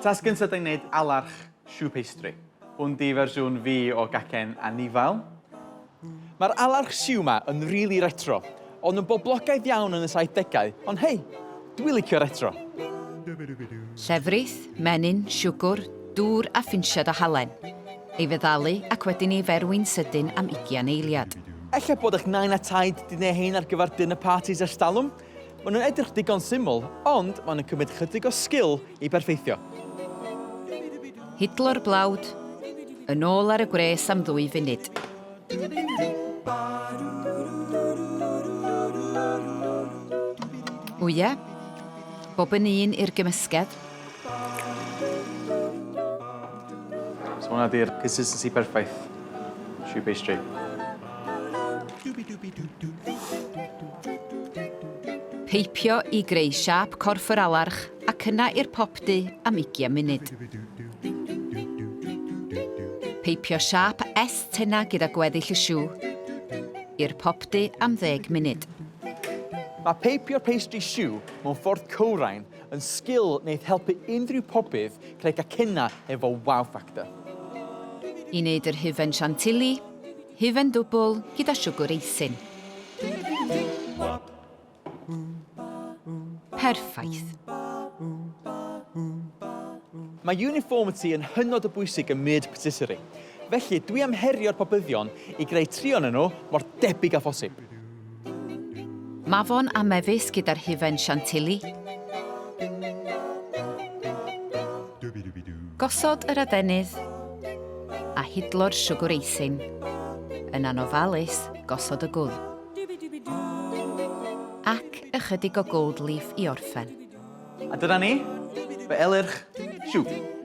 Tas gyntaf da ni'n gwneud Alarch Choux pastry. Hwn di fersiwn fi o gacen anifail. Mae'r Alarch Choux yma yn rili retro, ond yn boblogaidd iawn yn y 70au, ond hei, dwi'n licio retro. Llefrith, menyn, siwgr, dŵr a ffinsiad o halen. Ei feddalu ac wedyn ei ferwyn sydyn am 20 eiliad. Ella bod eich nain a taid di neu hein ar gyfer dinner parties ers talwm. Maen nhw'n edrych digon syml, ond maen nhw'n cymryd chydig o sgil i berffeithio. Hidlo'r blawd, yn ôl ar y gwres am 2 funud. Wya, bob yn un i'r gymysgedd. So hwnna di'r consistency perffaith. Choux pastry. Peipio i greu siap corff yr alarch ac yna i'r popdy am 20 munud. Peipio siap S tenna gyda gweddill y choux i'r popdy am 10 munud. Mae peipio'r pastry choux mewn ffordd cywrain yn sgil wneud helpu unrhyw pobydd creu cacenna efo wow factor. I wneud yr hufen chantilly, hufen dwbl gyda siwgr eisyn. Perffaith. Mae uniformity yn hynod o bwysig yn myd patisserie. Felly dwi am herio'r pobyddion i greu trion nhw mor debyg a phosib. Mafon a mefus gyda'r hufen chantilly. Gosod yr adenydd a hidlo'r siwgr eisyn. Yn anofalus, gosod y gwdd. Ac ychydig o gold leaf i orffen. A dyna ni, fy Alarch Choux.